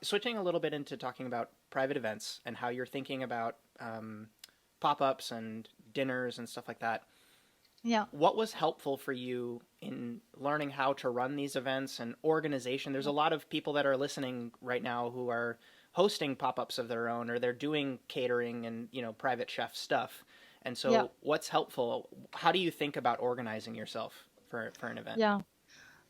Switching a little bit into talking about private events and how you're thinking about pop-ups and dinners and stuff like that. Yeah. What was helpful for you in learning how to run these events and organization? There's a lot of people that are listening right now who are hosting pop-ups of their own, or they're doing catering and, private chef stuff. And Yeah. so what's helpful? How do you think about organizing yourself for an event? Yeah.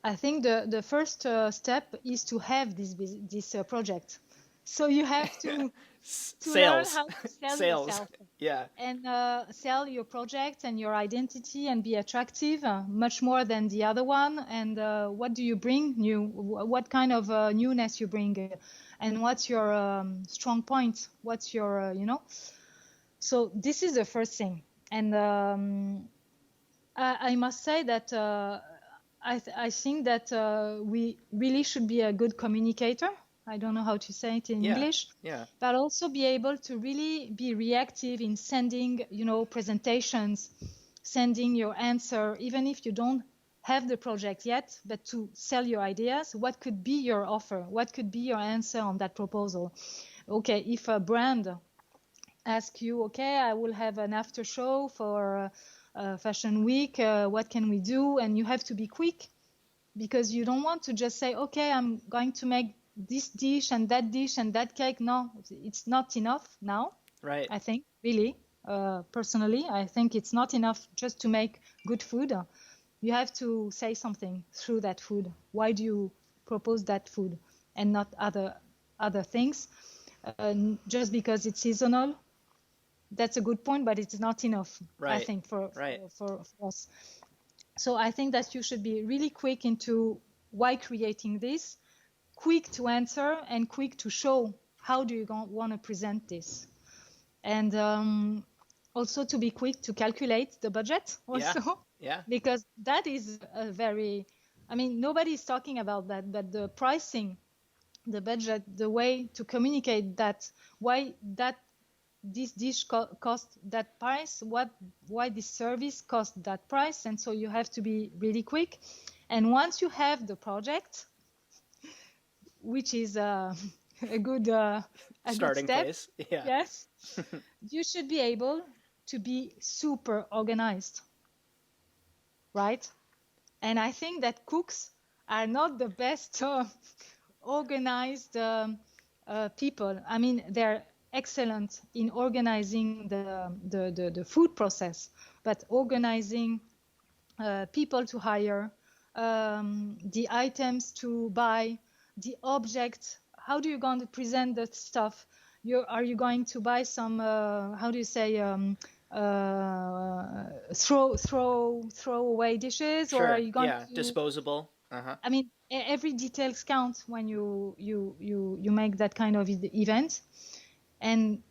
I think the first step is to have this project. So you have to learn Sales. how to sell Sales. yourself Yeah. and sell your project and your identity and be attractive much more than the other one. And what do you bring new? What kind of newness you bring? And what's your strong point? What's your, So this is the first thing. And I must say that I think that we really should be a good communicator. I don't know how to say it in Yeah. English, Yeah. but also be able to really be reactive in sending, presentations, sending your answer, even if you don't have the project yet, but to sell your ideas. What could be your offer? What could be your answer on that proposal? Okay, if a brand asks you, okay, I will have an after show for Fashion Week, what can we do? And you have to be quick because you don't want to just say, okay, I'm going to make this dish and that cake. No, it's not enough now. Right. I think really, personally, I think it's not enough just to make good food. You have to say something through that food. Why do you propose that food and not other things? Just because it's seasonal, that's a good point, but it's not enough. I Right. think for Right. us. So I think that you should be really quick into why creating this, quick to answer and quick to show how do you want to present this. And also to be quick to calculate the budget Yeah. also, Yeah. because that is a very, nobody is talking about that, but the pricing, the budget, the way to communicate that, why that this dish cost that price, why this service cost that price. And so you have to be really quick. And once you have the project, which is a good Starting step, place. Yeah. yes, you should be able to be super organized, right? And I think that cooks are not the best organized people. They're excellent in organizing the food process, but organizing people to hire, the items to buy, the objects. How do you going to present the stuff? Are you going to buy some? How do you say? Throw away dishes, or are Sure. you going Yeah. to? Disposable. Uh-huh. Every details count when you make that kind of event, and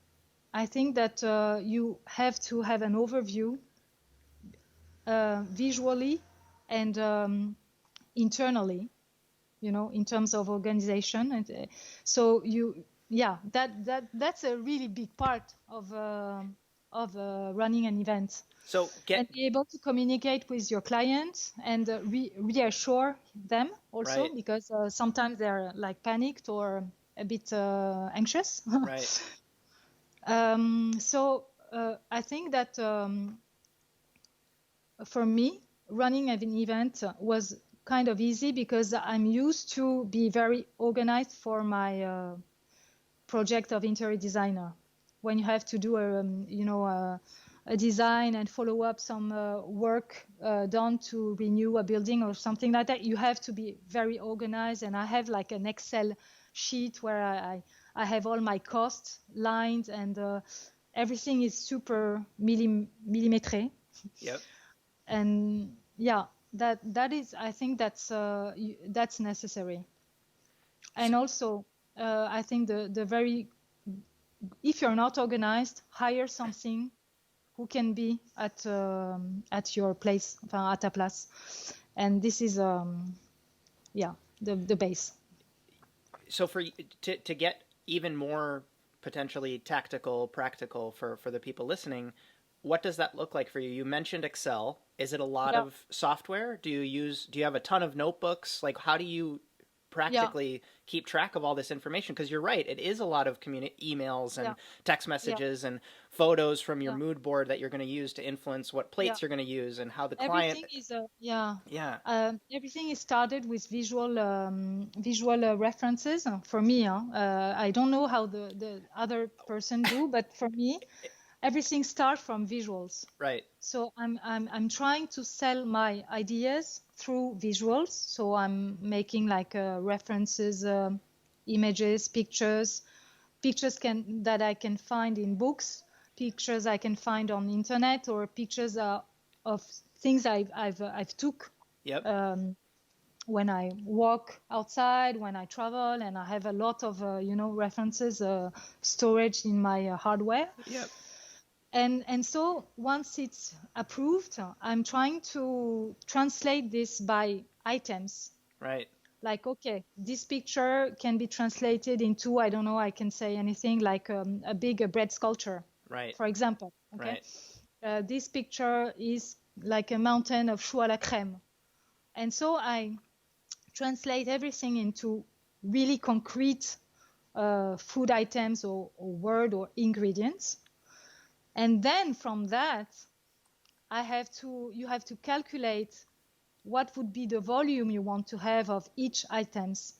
I think that you have to have an overview visually and internally, in terms of organization, and so that's a really big part of running an event. So And be able to communicate with your clients and reassure them also, right. because sometimes they're like panicked or a bit anxious. Right. So I think that for me, running an event was kind of easy because I'm used to be very organized for my project of interior designer. When you have to do a design and follow up some work done to renew a building or something like that, you have to be very organized. And I have like an Excel sheet where I have all my costs lined, and everything is super millimetré. Yep. And yeah, that is, I think that's necessary. And also, I think the very, if you're not organized, hire something who can be at your place, at ta place, and this is the base. So to get even more potentially tactical, practical for the people listening, what does that look like for you? You mentioned Excel. Is it a lot Yeah. of software? Do you have a ton of notebooks? Like, how do you yeah, practically keep track of all this information? Because you're right, it is a lot of emails yeah, and text yeah, messages and photos from your yeah, mood board that you're going to use to influence what yeah. plates you're going to use and how the client. Everything is yeah. Yeah, Everything is started with visual references. For me, I don't know how the other person do, but for me, everything starts from visuals. right. So I'm trying to sell my ideas through visuals. So I'm making like references, images, pictures that I can find in books, pictures I can find on the internet, or pictures of things I've took Yep. um, when I walk outside, when I travel, and I have a lot of references, storage in my hardware. Yep. And so once it's approved, I'm trying to translate this by items. Right. Like, okay, this picture can be translated into, I don't know, I can say anything like a big bread sculpture, Right. for example. Okay. Right. This picture is like a mountain of choux à la crème. And so I translate everything into really concrete food items or word or ingredients. And then from that, you have to calculate what would be the volume you want to have of each items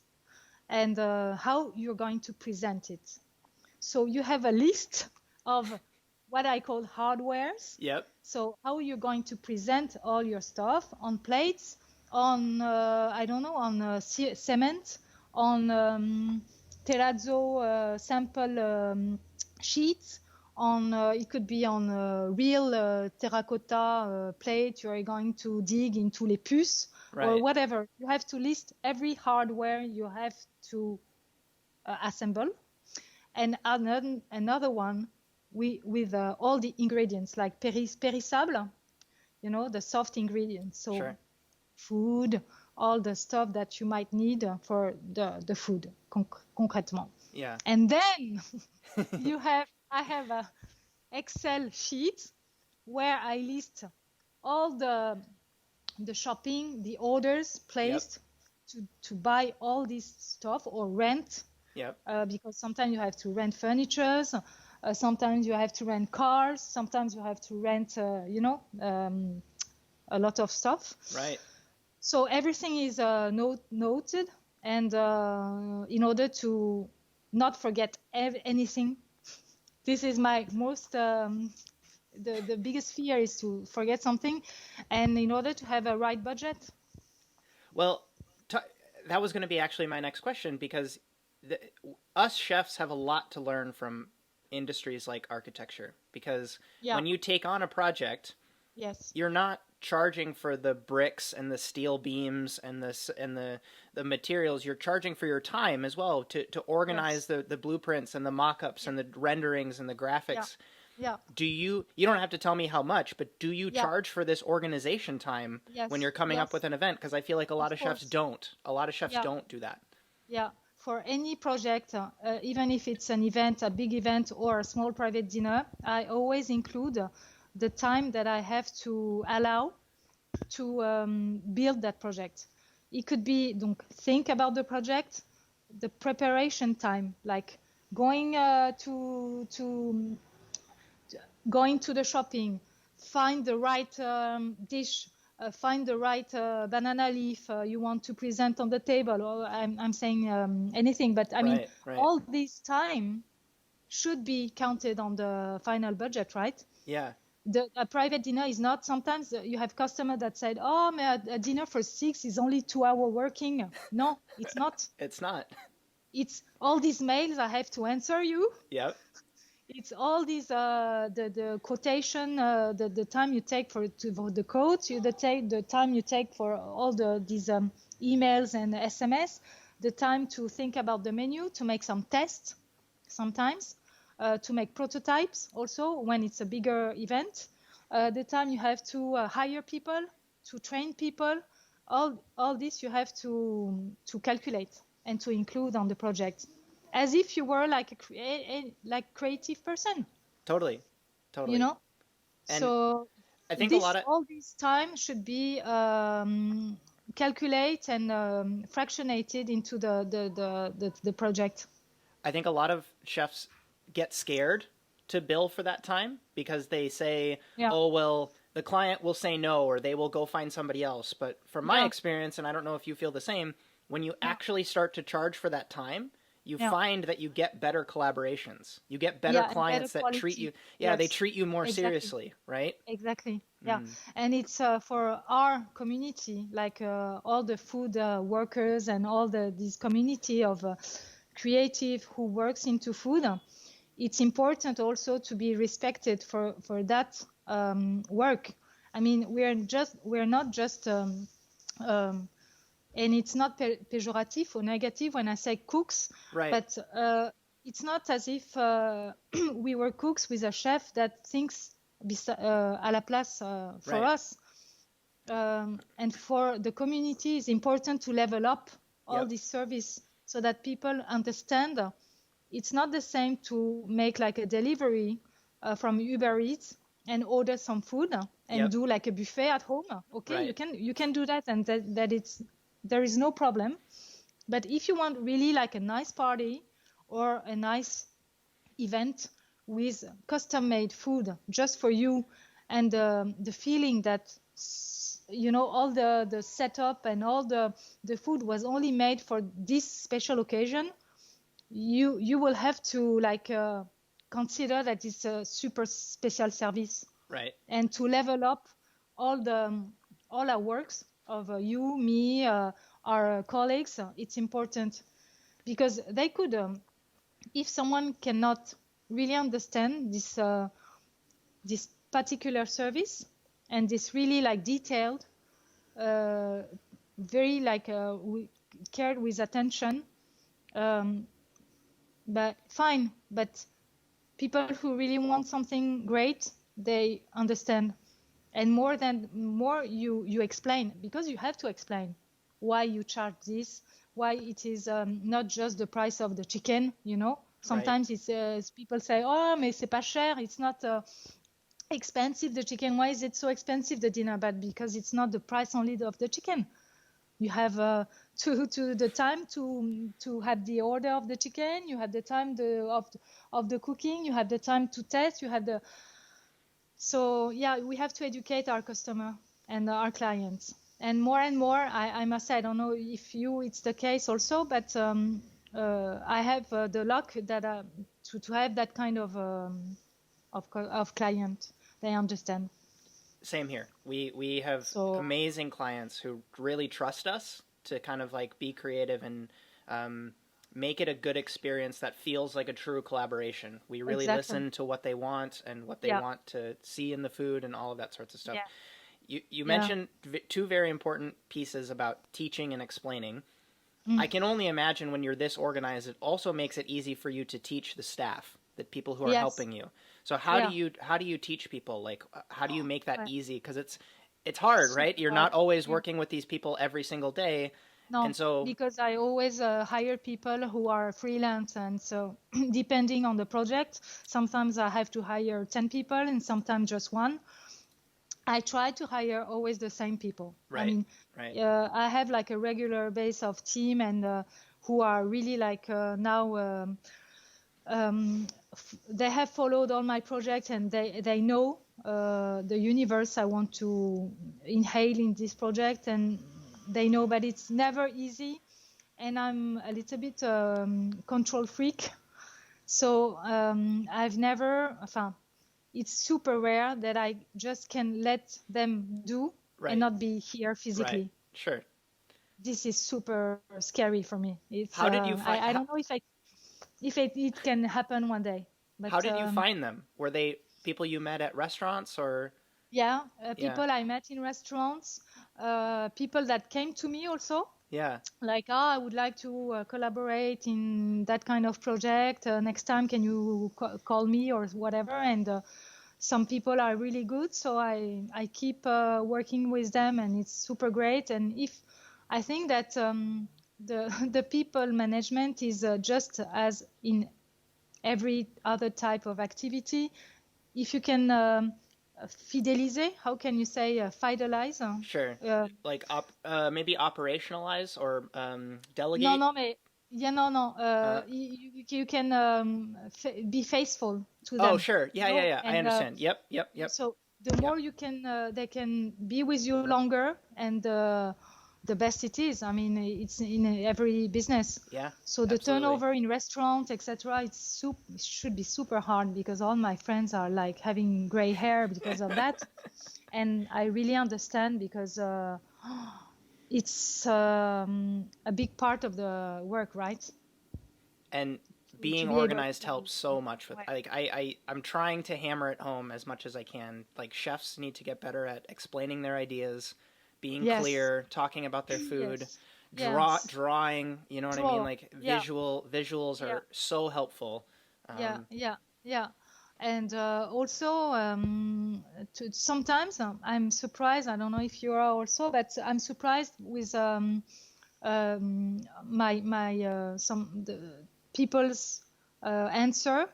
and how you're going to present it. So you have a list of what I call hardwares. Yep. So how you're going to present all your stuff on plates, on I don't know, on cement, on terrazzo sample sheets, on it could be on real terracotta plate. You're going to dig into les puces or Right. whatever. You have to list every hardware you have to assemble, and another one with all the ingredients like perissable, the soft ingredients. So Sure. food, all the stuff that you might need for the food, concrètement. Yeah. And then I have a Excel sheet where I list all the shopping, the orders Yep. placed to buy all this stuff or rent, Yep. because sometimes you have to rent furniture, sometimes you have to rent cars, sometimes you have to rent, a lot of stuff. Right. So everything is noted, and in order to not forget anything, this is my most the biggest fear is to forget something, and in order to have a right budget. Well, that was going to be actually my next question, because us chefs have a lot to learn from industries like architecture, because Yeah. when you take on a project, Yes. you're not charging for the bricks and the steel beams and the materials. You're charging for your time as well to organize the blueprints and the mock-ups and the renderings and the graphics. Yeah. You don't have to tell me how much, but do you Yeah. charge for this organization time Yes. when you're coming up Yes. with an event? Because I feel like a lot of chefs course. don't. A lot of chefs Yeah. don't do that. Yeah, for any project, even if it's an event, a big event, or a small private dinner, I always include the time that I have to allow to build that project. It could be, donc, think about the project, the preparation time, like going going to the shopping, find the right dish, find the right banana leaf you want to present on the table. Or I'm saying anything, but I mean, Right. all this time should be counted on the final budget, right? Yeah. A private dinner is not. Sometimes you have customer that said, "Oh, a dinner for 6 is only 2 hour working." No, it's not. It's not. It's all these mails I have to answer you. Yep. It's all these the quotation, the time you take for the quotes, the time you take for all these emails and SMS, the time to think about the menu, to make some tests, sometimes to make prototypes. Also, when it's a bigger event, the time you have to hire people, to train people, all this you have to calculate and to include on the project, as if you were like a creative person. Totally. You know. And So I think a lot of all this time should be calculate and fractionate it into the project. I think a lot of chefs get scared to bill for that time because they say, Yeah, oh, well, the client will say no or they will go find somebody else. But from my yeah, experience, and I don't know if you feel the same, when you yeah, actually start to charge for that time, you yeah, find that you get better collaborations. You get better yeah, and better clients that treat quality. you, yeah, they Yes, treat you more exactly. seriously, right? Exactly. Yeah. Mm, And it's for our community, like all the food workers and all this community of creative who works into food. It's important also to be respected for that work. I mean, we're not just um, and it's not pejorative or negative when I say cooks, right, but it's not as if we were cooks with a chef that thinks à la place for right, us. And for the community, it's important to level up all yep, this service so that people understand it's not the same to make like a delivery from Uber Eats and order some food and yep, do like a buffet at home. Okay, right, you can do that, and that it's there is no problem. But if you want really like a nice party or a nice event with custom made food just for you, and the feeling that all the setup and all the food was only made for this special occasion, you will have to like consider that it's a super special service, right, and to level up all the all our works of you, me, our colleagues. It's important because they could, if someone cannot really understand this particular service and this really like detailed, uh, very like cared with attention, um, but fine. But people who really want something great, they understand. And more you explain, because you have to explain why you charge this, why it is not just the price of the chicken. right, Sometimes it's people say, oh, mais c'est pas cher, it's not expensive, the chicken. Why is it so expensive, the dinner? But because it's not the price only of the chicken. You have to the time to have the order of the chicken. You have the time of the cooking. You have the time to test. You have the So yeah, we have to educate our customer and our clients. And more, I must say, I don't know if it's the case also, but I have the luck that to have that kind of client. They understand. same here. We have So amazing clients who really trust us to kind of like be creative and um, make it a good experience that feels like a true collaboration. We really exactly. listen to what they want and what they Yeah. want to see in the food and all of that sorts of stuff. Yeah. You Yeah. mentioned two very important pieces about teaching and explaining. Mm. I can only imagine when you're this organized, it also makes it easy for you to teach the staff, the people who are Yes. helping you. So Yeah. how do you teach people? Like how do you make that Right. easy? Because it's hard, right? Super You're hard. not always Yeah. working with these people every single day, and No, so because I always hire people who are freelance, and so depending on the project, sometimes I have to hire 10 people and sometimes just one. I try to hire always the same people. I right, mean, right, I have like a regular base of team, and who are really like now they have followed all my projects, and they know the universe I want to inhale in this project, and they know, but it's never easy, and I'm a little bit control freak, so I've never, enfin, it's super rare that I just can let them do and right, not be here right. physically. Sure. This is super scary for me. It's How did you find I don't know if it can happen one day, how but did you find them? Were they people you met at restaurants or yeah, yeah, people I met in restaurants, people that came to me also, yeah, like, oh, I would like to collaborate in that kind of project. Next time, can you call me or whatever? And some people are really good, so I keep working with them, and it's super great. And if I think that the the people management is just as in every other type of activity, if you can fideliser. How can you say fidelize? Sure. Uh, Like maybe operationalize or no, delegate. no, mais yeah, no, no. Uh, You can be faithful to oh, them, sure. you Yeah, yeah, know, yeah. I and understand. Yep, yep, yep, so the yep. more you can, they can be with you longer, and the best it is. I mean, it's in every business. Yeah, So the absolutely. turnover in restaurants, etc., it should be super hard because all my friends are like having gray hair because of that, and I really understand because it's a big part of the work, right? And To being be able organized to, helps so much with ouais. like I'm trying to hammer it home as much as I can. Like chefs need to get better at explaining their ideas, being Yes, clear, talking about their food, yes, yes. drawing, you know what I mean? Draw, Like yeah, visuals yeah. are so helpful. Yeah, Um, yeah, yeah. And also, sometimes I'm surprised. I don't know if you are also, but I'm surprised with my some the people's answer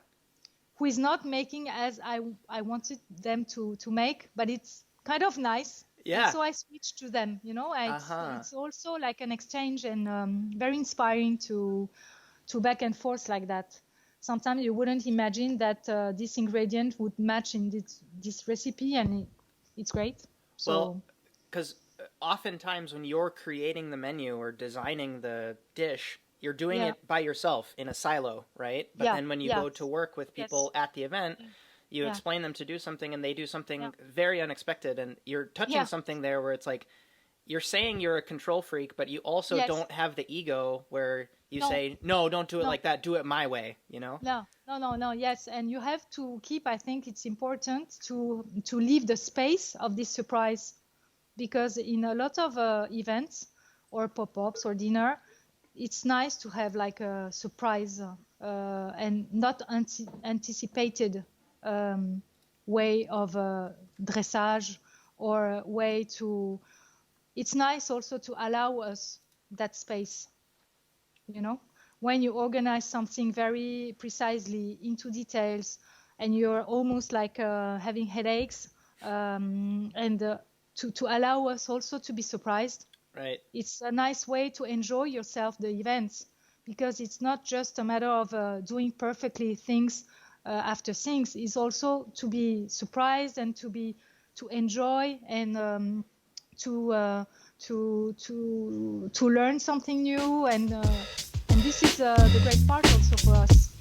who is not making as I wanted them to make, but it's kind of nice. And yeah. so I switched to them. You know, Uh-huh. it's also like an exchange and very inspiring to back and forth like that. Sometimes you wouldn't imagine that this ingredient would match in this recipe, and it's great. Well, So because oftentimes when you're creating the menu or designing the dish, you're doing yeah, it by yourself in a silo, right? But yeah, then when you yeah, go to work with people yes, at the event, yeah, you yeah, explain them to do something and they do yeah, something very unexpected, and you're touching yeah, something there where it's like you're saying you're a control freak, but you also yes, don't have the ego where you no, say, no, don't do it no, like that, do it my way, you know? no, no, no, no, yes, and you have to keep. I think it's important to leave the space of this surprise because in a lot of events or pop-ups or dinner, it's nice to have like a surprise and not anticipated um, way of dressage or a way to. It's nice also to allow us that space, you know, when you organize something very precisely into details and you're almost like having headaches and to allow us also to be surprised. Right. It's a nice way to enjoy yourself the events because it's not just a matter of doing perfectly things after things. It's also to be surprised and to enjoy and to uh, to learn something new and this is the great part also for us.